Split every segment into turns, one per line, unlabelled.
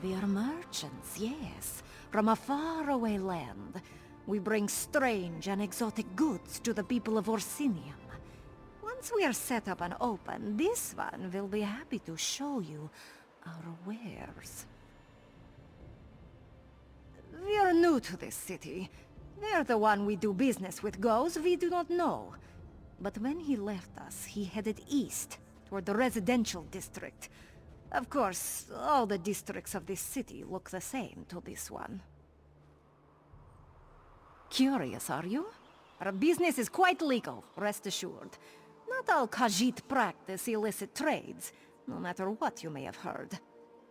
We are merchants, yes, from a faraway land. We bring strange and exotic goods to the people of Orsinium. Once we are set up and open, this one will be happy to show you our wares. We are new to this city. Where the one we do business with goes, we do not know. But when he left us, he headed east, toward the residential district. Of course, all the districts of this city look the same to this one. Curious, are you? Our business is quite legal, rest assured. Not all Khajiit practice illicit trades, no matter what you may have heard.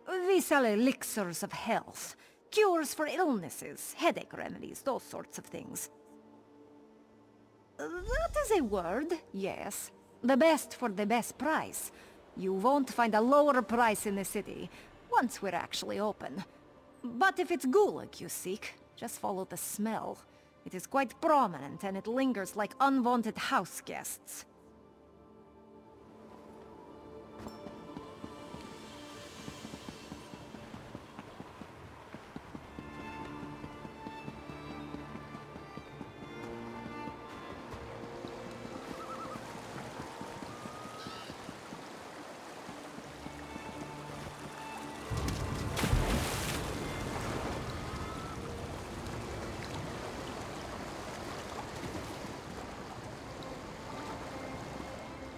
We sell elixirs of health, cures for illnesses, headache remedies, those sorts of things. That is a word, yes. The best for the best price. You won't find a lower price in the city, once we're actually open. But if it's gulag you seek, just follow the smell. It is quite prominent and it lingers like unwanted house guests.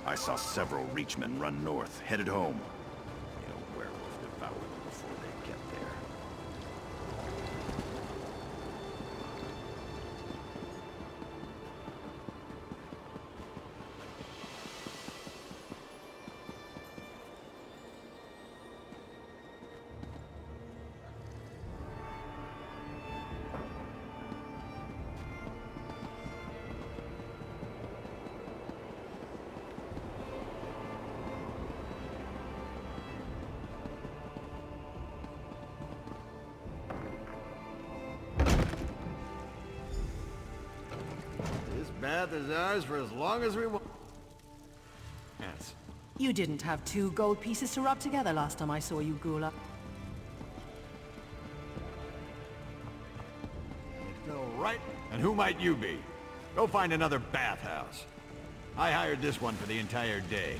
I saw several Reachmen run north, headed home. A werewolf devoured them before they get there.
Path is ours for as long as we want. Yes.
You didn't have 2 gold pieces to rub together last time I saw you, Gula.
All right. And who might you be? Go find another bathhouse. I hired this one for the entire day.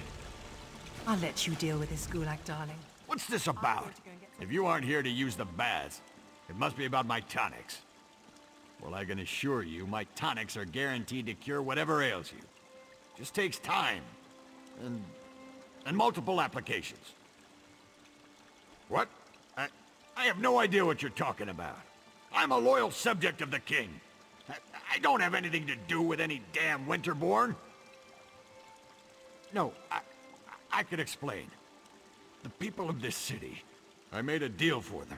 I'll let you deal with this, Gulag, darling.
What's this about? If you aren't here to use the baths, it must be about my tonics. Well, I can assure you, my tonics are guaranteed to cure whatever ails you. Just takes time. And multiple applications. What? I have no idea what you're talking about. I'm a loyal subject of the king. I don't have anything to do with any damn Winterborn. No, I could explain. The people of this city, I made a deal for them.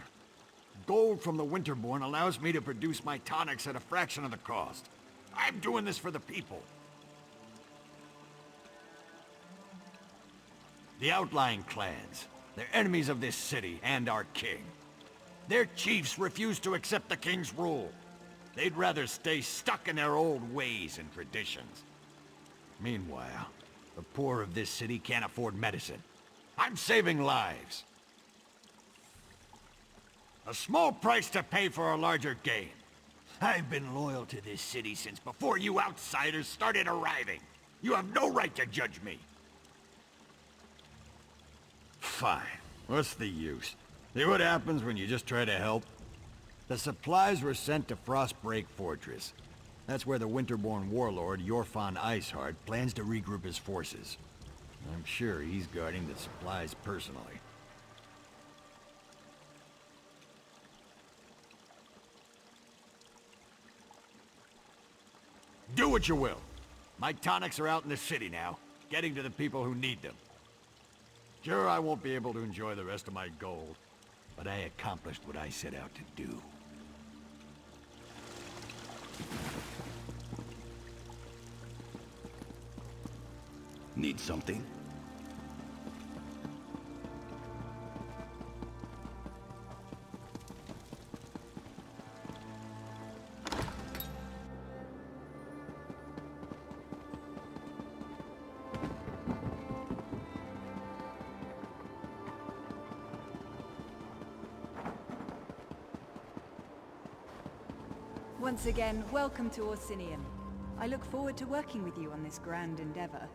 Gold from the Winterborn allows me to produce my tonics at a fraction of the cost. I'm doing this for the people. The outlying clans, they're enemies of this city and our king. Their chiefs refuse to accept the king's rule. They'd rather stay stuck in their old ways and traditions. Meanwhile, the poor of this city can't afford medicine. I'm saving lives. A small price to pay for a larger gain. I've been loyal to this city since before you outsiders started arriving. You have no right to judge me. Fine. What's the use? See what happens when you just try to help? The supplies were sent to Frostbreak Fortress. That's where the Winterborn warlord, Yorfan Iceheart, plans to regroup his forces. I'm sure he's guarding the supplies personally. Do what you will. My tonics are out in the city now, getting to the people who need them. Sure, I won't be able to enjoy the rest of my gold, but I accomplished what I set out to do.
Need something?
Once again, welcome to Orsinium. I look forward to working with you on this grand endeavor.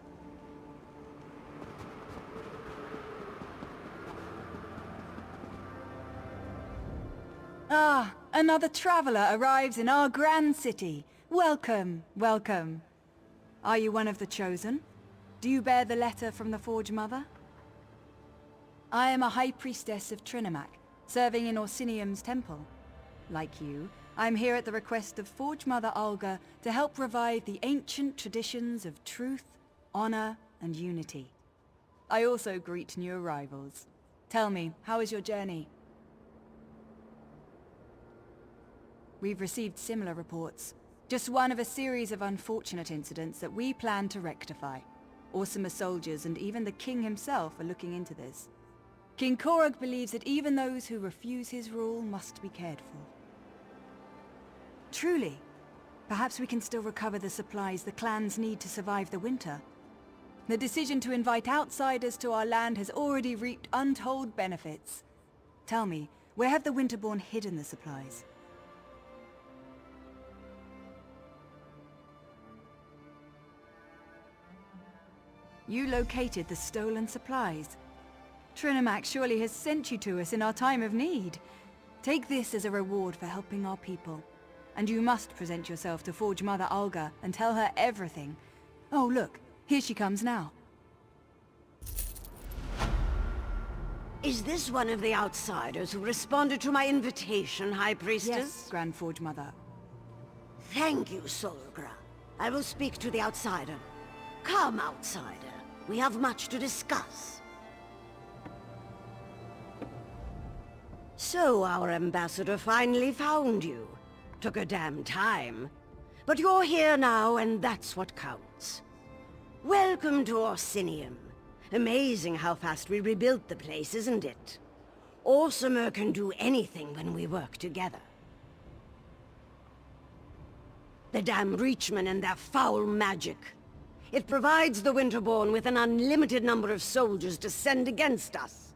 Ah, another traveler arrives in our grand city. Welcome, welcome. Are you one of the chosen? Do you bear the letter from the Forge Mother? I am a High Priestess of Trinimac, serving in Orsinium's temple. Like you, I'm here at the request of Forge Mother Olga to help revive the ancient traditions of truth, honor, and unity. I also greet new arrivals. Tell me, how is your journey? We've received similar reports. Just one of a series of unfortunate incidents that we plan to rectify. Orsimer soldiers and even the king himself are looking into this. King Korog believes that even those who refuse his rule must be cared for. Truly. Perhaps we can still recover the supplies the clans need to survive the winter. The decision to invite outsiders to our land has already reaped untold benefits. Tell me, where have the Winterborn hidden the supplies? You located the stolen supplies. Trinimac surely has sent you to us in our time of need. Take this as a reward for helping our people. And you must present yourself to Forge Mother Olga and tell her everything. Oh look, here she comes now.
Is this one of the outsiders who responded to my invitation, High Priestess?
Yes, Grand Forge Mother.
Thank you, Solgra. I will speak to the outsider. Come, outsider. We have much to discuss. So our ambassador finally found you. Took a damn time. But you're here now, and that's what counts. Welcome to Orsinium. Amazing how fast we rebuilt the place, isn't it? Orsimer can do anything when we work together. The damn Reachmen and their foul magic. It provides the Winterborn with an unlimited number of soldiers to send against us.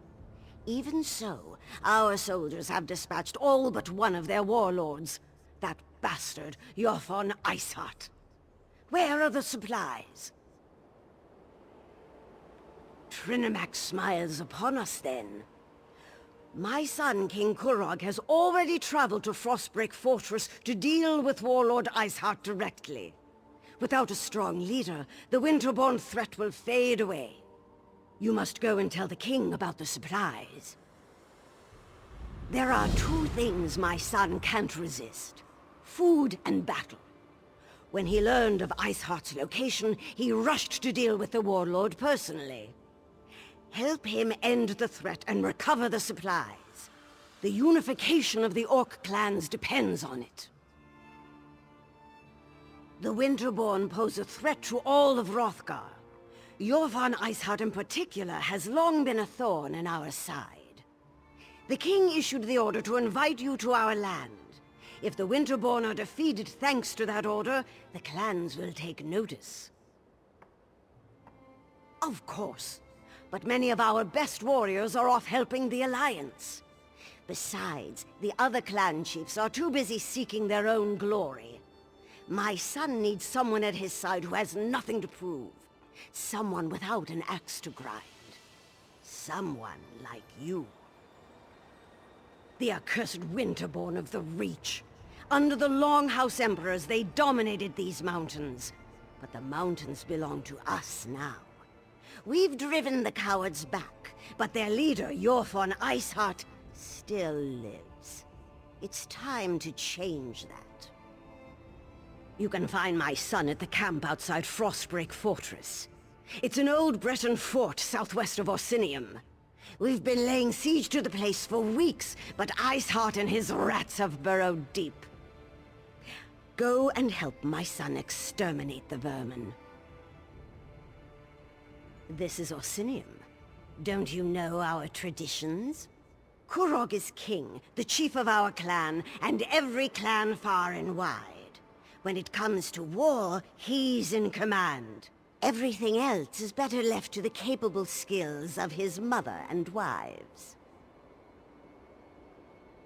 Even so, our soldiers have dispatched all but one of their warlords. That bastard, Yothon Iceheart. Where are the supplies? Trinimac smiles upon us then. My son, King Korog, has already traveled to Frostbreak Fortress to deal with Warlord Iceheart directly. Without a strong leader, the Winterborn threat will fade away. You must go and tell the king about the supplies. There are two things my son can't resist. Food and battle. When he learned of Iceheart's location, he rushed to deal with the warlord personally. Help him end the threat and recover the supplies. The unification of the Orc clans depends on it. The Winterborn pose a threat to all of Wrothgar. Yothon Iceheart in particular has long been a thorn in our side. The king issued the order to invite you to our land. If the Winterborn are defeated thanks to that order, the clans will take notice. Of course, but many of our best warriors are off helping the Alliance. Besides, the other clan chiefs are too busy seeking their own glory. My son needs someone at his side who has nothing to prove. Someone without an axe to grind. Someone like you. The accursed Winterborn of the Reach. Under the Longhouse Emperors, they dominated these mountains. But the mountains belong to us now. We've driven the cowards back, but their leader, Yothon Iceheart, still lives. It's time to change that. You can find my son at the camp outside Frostbreak Fortress. It's an old Breton fort southwest of Orsinium. We've been laying siege to the place for weeks, but Iceheart and his rats have burrowed deep. Go and help my son exterminate the vermin. This is Orsinium. Don't you know our traditions? Korog is king, the chief of our clan, and every clan far and wide. When it comes to war, he's in command. Everything else is better left to the capable skills of his mother and wives.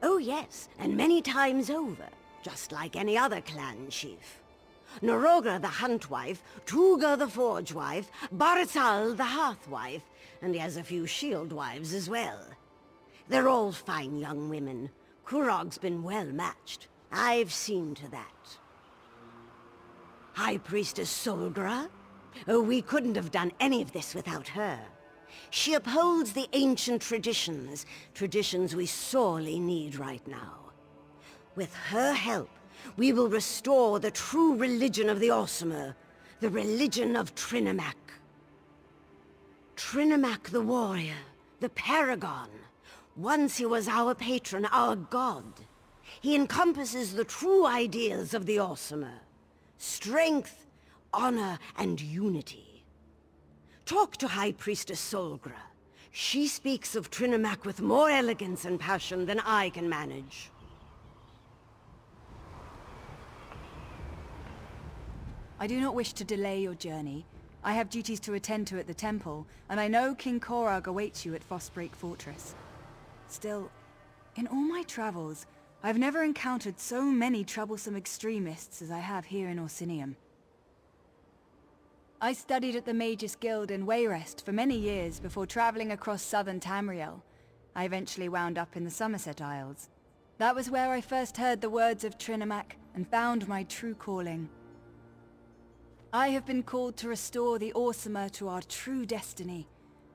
Oh yes, and many times over. just like any other clan chief. Norogra the Hunt Wife, Tuga the Forge Wife, Barital the Hearth Wife, and he has a few Shield Wives as well. They're all fine young women. Kurog's been well matched. I've seen to that. High Priestess Solgra? Oh, we couldn't have done any of this without her. She upholds the ancient traditions, traditions we sorely need right now. With her help, we will restore the true religion of the Orsimer, the religion of Trinimac. Trinimac the warrior, the paragon. Once he was our patron, our god. He encompasses the true ideals of the Orsimer. Strength, honor, and unity. Talk to High Priestess Solgra. She speaks of Trinimac with more elegance and passion than I can manage.
I do not wish to delay your journey. I have duties to attend to at the temple, and I know King Korag awaits you at Frostbreak Fortress. Still, in all my travels, I've never encountered so many troublesome extremists as I have here in Orsinium. I studied at the Magus Guild in Wayrest for many years before traveling across southern Tamriel. I eventually wound up in the Somerset Isles. That was where I first heard the words of Trinimac and found my true calling. I have been called to restore the Orsimer to our true destiny,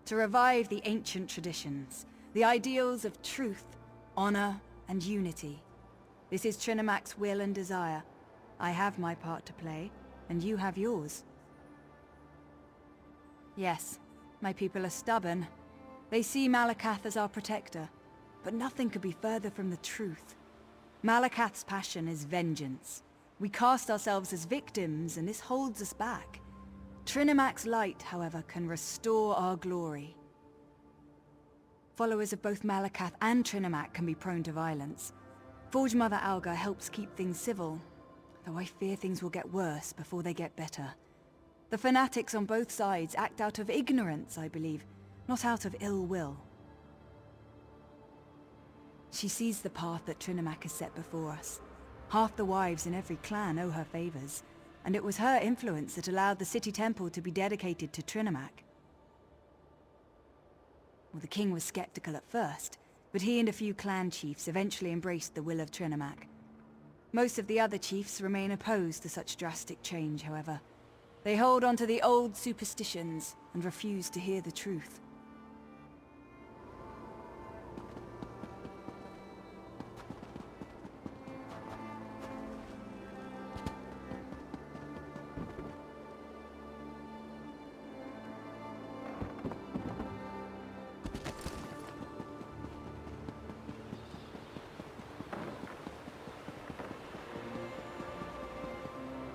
to revive the ancient traditions, the ideals of truth, honor, and unity. This is Trinimac's will and desire. I have my part to play, and you have yours. Yes, my people are stubborn. They see Malakath as our protector, but nothing could be further from the truth. Malakath's passion is vengeance. We cast ourselves as victims, and this holds us back. Trinimac's light, however, can restore our glory. Followers of both Malakath and Trinimac can be prone to violence. Forge Mother Alga helps keep things civil, though I fear things will get worse before they get better. The fanatics on both sides act out of ignorance, I believe, not out of ill will. She sees the path that Trinimac has set before us. Half the wives in every clan owe her favors, and it was her influence that allowed the city temple to be dedicated to Trinimac. Well, the king was skeptical at first, but he and a few clan chiefs eventually embraced the will of Trinimac. Most of the other chiefs remain opposed to such drastic change, however. They hold on to the old superstitions and refuse to hear the truth.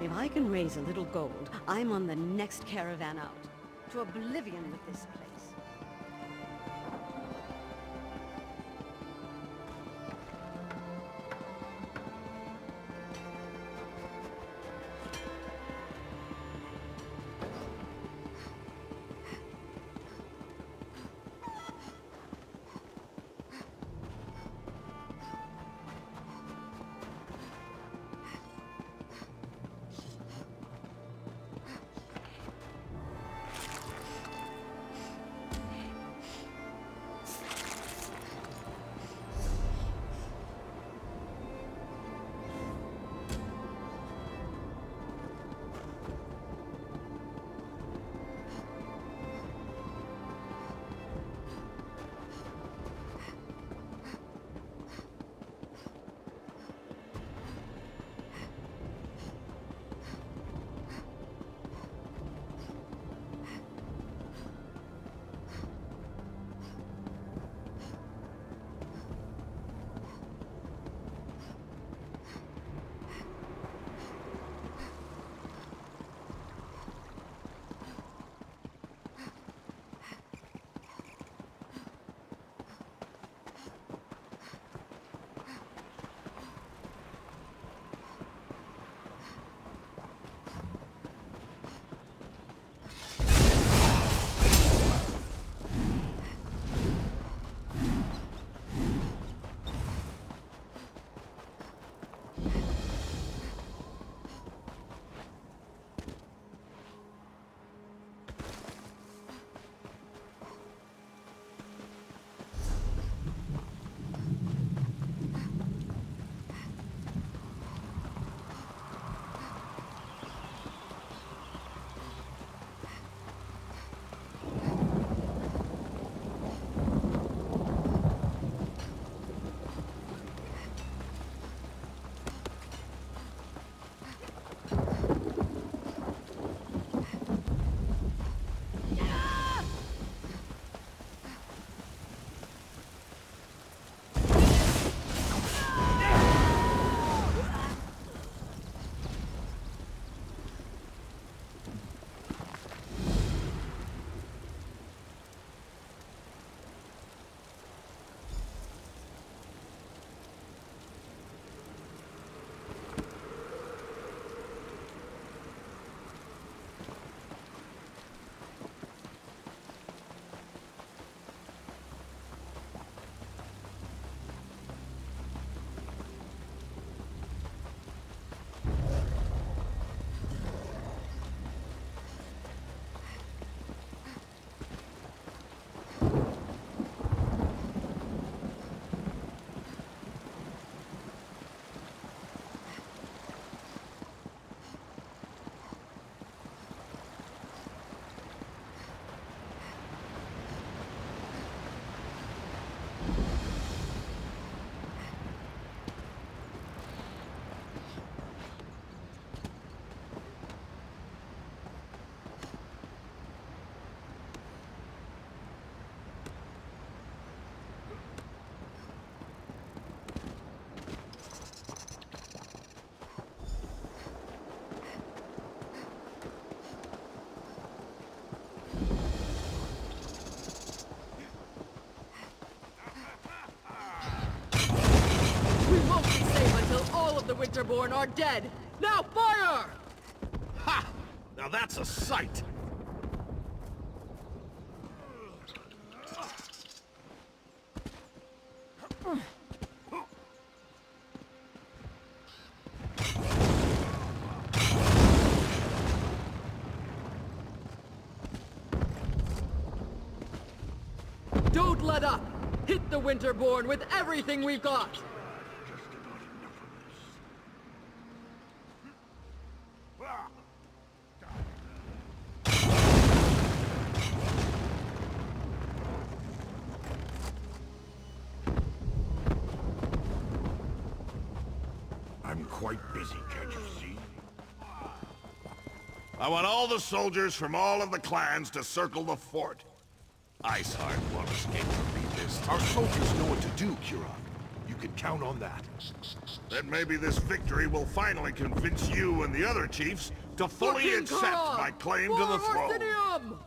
If I can raise a little gold, I'm on the next caravan out. To oblivion with this place.
the Winterborn are dead! Now fire!
Ha! Now that's a sight!
Don't let up! Hit the Winterborn with everything we've got!
I'm quite busy, can't you see? I want all the soldiers from all of the clans to circle the fort. Iceheart won't escape from me this time.
Our soldiers know what to do, Kira. You can count on that.
Then maybe this victory will finally convince you and the other chiefs to fully
King
accept
Kara!
my claim to the
For
throne.
Arsenium!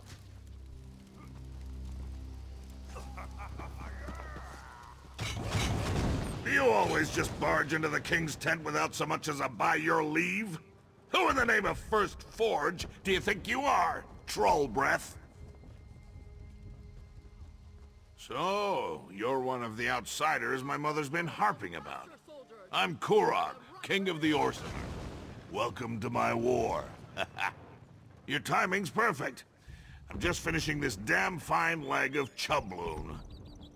Do you always just barge into the king's tent without so much as a by your leave? Who in the name of First Forge do you think you are, troll breath? So, you're one of the outsiders my mother's been harping about. I'm Kurog, king of the Orsimer. Welcome to my war. Your timing's perfect. I'm just finishing this damn fine leg of chubloon.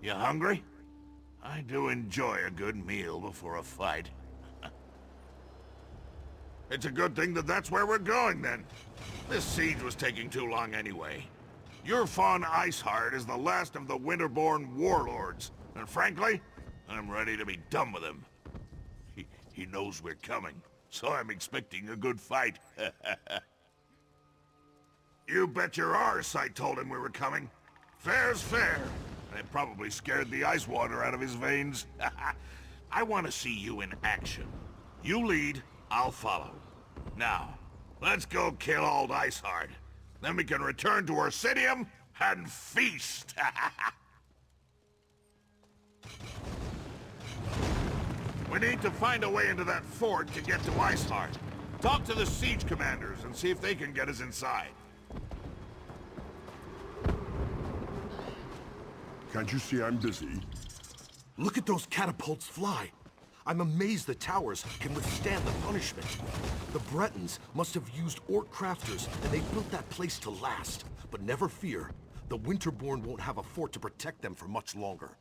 You hungry? I do enjoy a good meal before a fight. It's a good thing that that's where we're going, then. This siege was taking too long anyway. Your Fawn Iceheart is the last of the Winterborn warlords, and frankly, I'm ready to be done with him. He knows we're coming, so I'm expecting a good fight. You bet your arse I told him we were coming. Fair's fair. And it probably scared the ice water out of his veins. I want to see you in action. You lead, I'll follow. Now, let's go kill old Iceheart. Then we can return to Orsidium and feast. We need to find a way into that fort to get to Iceheart. Talk to the siege commanders and see if they can get us inside.
Can't you see I'm busy? Look at those catapults fly. I'm amazed the towers can withstand the punishment. The Bretons must have used orc crafters, and they built that place to last. But never fear, the Winterborn won't have a fort to protect them for much longer.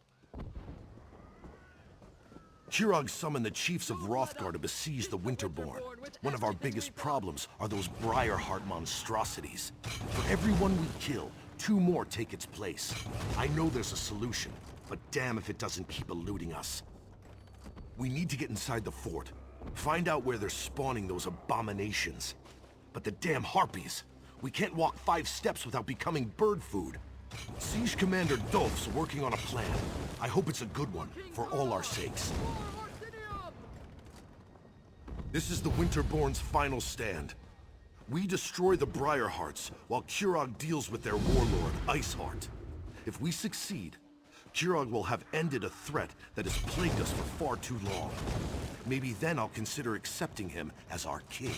Kirog summoned the chiefs of Wrothgar to besiege the Winterborn. One of our biggest problems are those Briarheart monstrosities. For every one we kill, 2 more take its place. I know there's a solution, but damn if it doesn't keep eluding us. We need to get inside the fort. Find out where they're spawning those abominations. But the damn harpies! We can't walk 5 steps without becoming bird food. Siege Commander Dolph's working on a plan. I hope it's a good one, for all our sakes. This is the Winterborn's final stand. We destroy the Briarhearts, while Kurog deals with their warlord, Iceheart. If we succeed, Kurog will have ended a threat that has plagued us for far too long. Maybe then I'll consider accepting him as our king.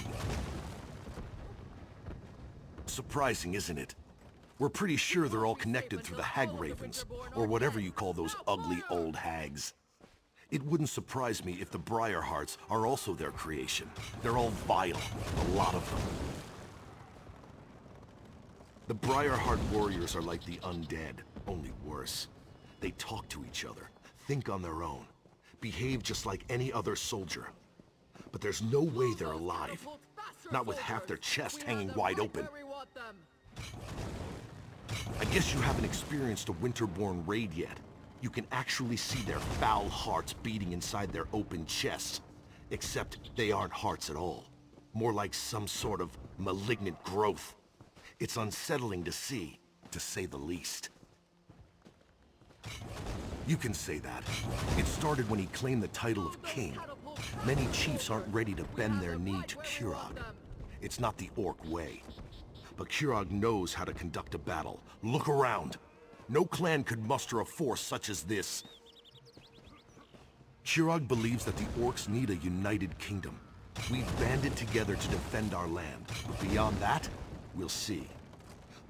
Surprising, isn't it? We're pretty sure they're all connected through the Hag Ravens, or whatever you call those ugly old hags. It wouldn't surprise me if the Briarhearts are also their creation. They're all vile, a lot of them. The Briarheart warriors are like the undead, only worse. They talk to each other, think on their own, behave just like any other soldier. But there's no way they're alive. Not with half their chest hanging wide open. I guess you haven't experienced a Winterborn raid yet. You can actually see their foul hearts beating inside their open chests. Except they aren't hearts at all. More like some sort of malignant growth. It's unsettling to see, to say the least. You can say that. It started when he claimed the title of king. Many chiefs aren't ready to bend their knee to Kurog. It's not the orc way. But Kurog knows how to conduct a battle. Look around. No clan could muster a force such as this. Kurog believes that the orcs need a united kingdom. We've banded together to defend our land. But beyond that, we'll see.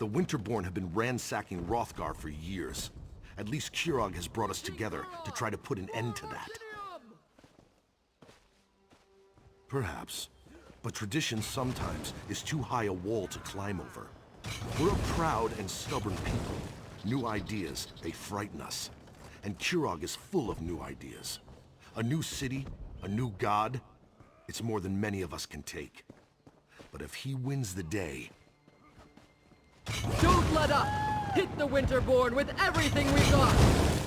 The Winterborn have been ransacking Wrothgar for years. At least Kurog has brought us together to try to put an end to that. Perhaps. But tradition sometimes is too high a wall to climb over. We're a proud and stubborn people. New ideas, they frighten us. And Kurog is full of new ideas. A new city, a new god, it's more than many of us can take. But if he wins the day...
Don't let up! Hit the Winterborn with everything we've got!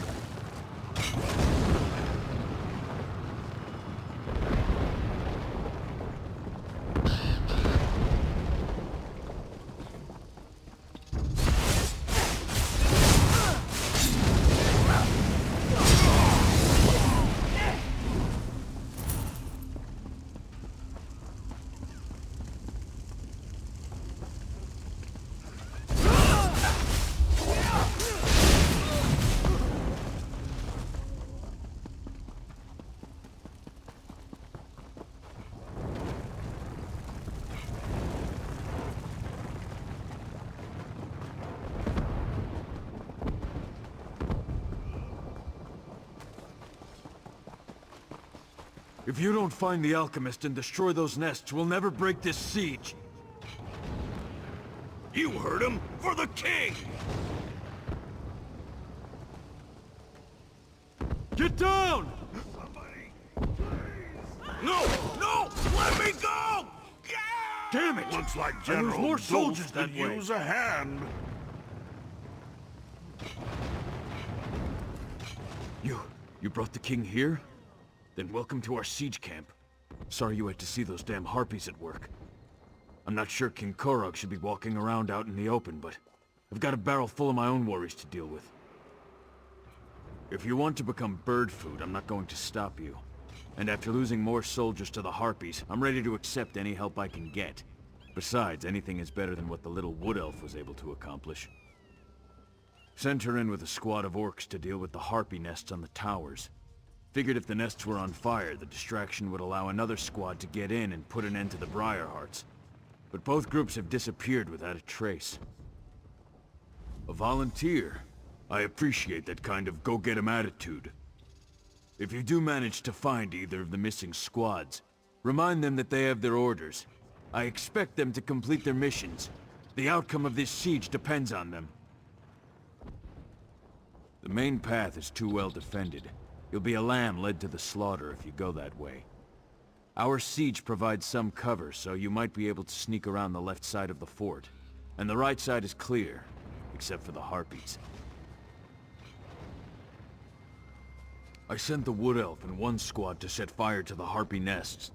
If you don't find the alchemist and destroy those nests, we'll never break this siege.
You heard him! For the king!
Get down!
Somebody, please! No! No! Let me go! Yeah!
Damn it!
Looks like
And there's
General
more
Dulce
soldiers
could
that way.
use a hand.
You brought the king here? Then welcome to our siege camp. Sorry you had to see those damn harpies at work. I'm not sure King Korog should be walking around out in the open, but I've got a barrel full of my own worries to deal with. If you want to become bird food, I'm not going to stop you. And after losing more soldiers to the harpies, I'm ready to accept any help I can get. Besides, anything is better than what the little wood elf was able to accomplish. Sent her in with a squad of orcs to deal with the harpy nests on the towers. Figured if the nests were on fire, the distraction would allow another squad to get in and put an end to the Briarhearts. But both groups have disappeared without a trace. A volunteer. I appreciate that kind of go-get-'em attitude. If you do manage to find either of the missing squads, remind them that they have their orders. I expect them to complete their missions. The outcome of this siege depends on them. The main path is too well defended. You'll be a lamb led to the slaughter if you go that way. Our siege provides some cover, so you might be able to sneak around the left side of the fort. And the right side is clear, except for the harpies. I sent the Wood Elf and one squad to set fire to the harpy nests.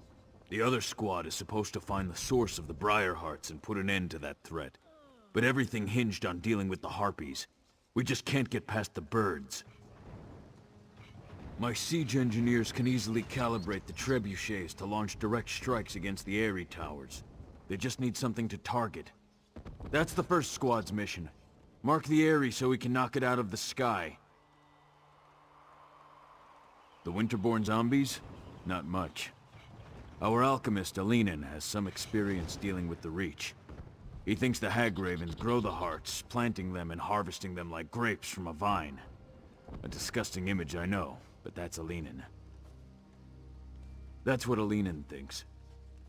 The other squad is supposed to find the source of the Briarhearts and put an end to that threat. But everything hinged on dealing with the harpies. We just can't get past the birds. My siege engineers can easily calibrate the trebuchets to launch direct strikes against the Eyrie towers. They just need something to target. That's the first squad's mission. Mark the Eyrie so we can knock it out of the sky. The Winterborn zombies? Not much. Our alchemist, Alinen, has some experience dealing with the Reach. He thinks the Hagravens grow the hearts, planting them and harvesting them like grapes from a vine. A disgusting image, I know, but that's Alinen. That's what Alinen thinks.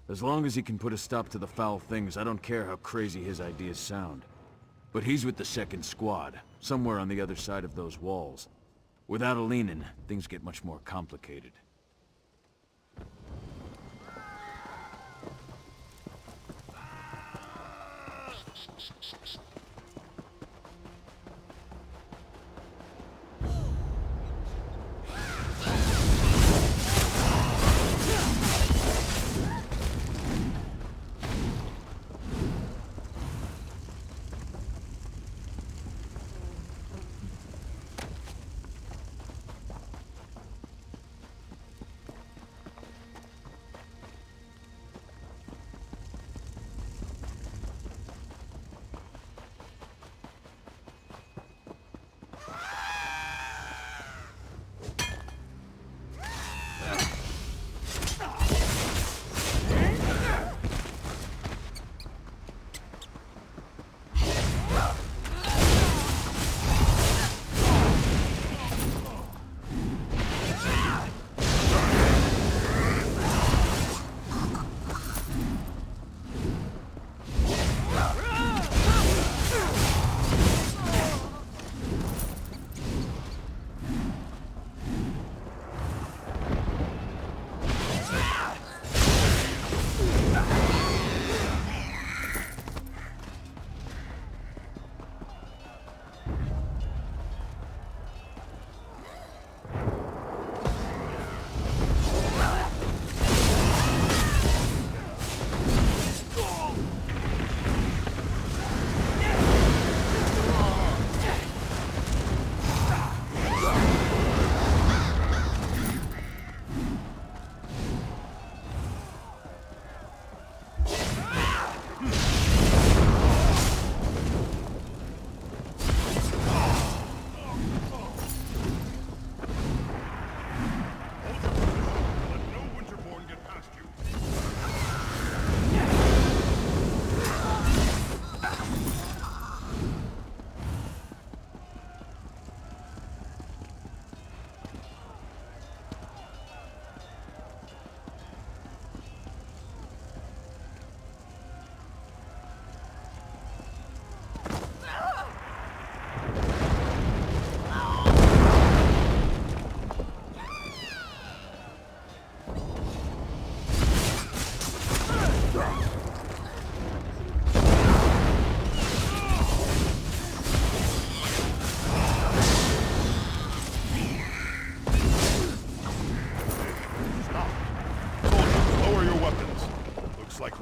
As long as he can put a stop to the foul things, I don't care how crazy his ideas sound. But he's with the second squad, somewhere on the other side of those walls. Without Alinen, things get much more complicated.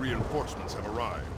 reinforcements have arrived.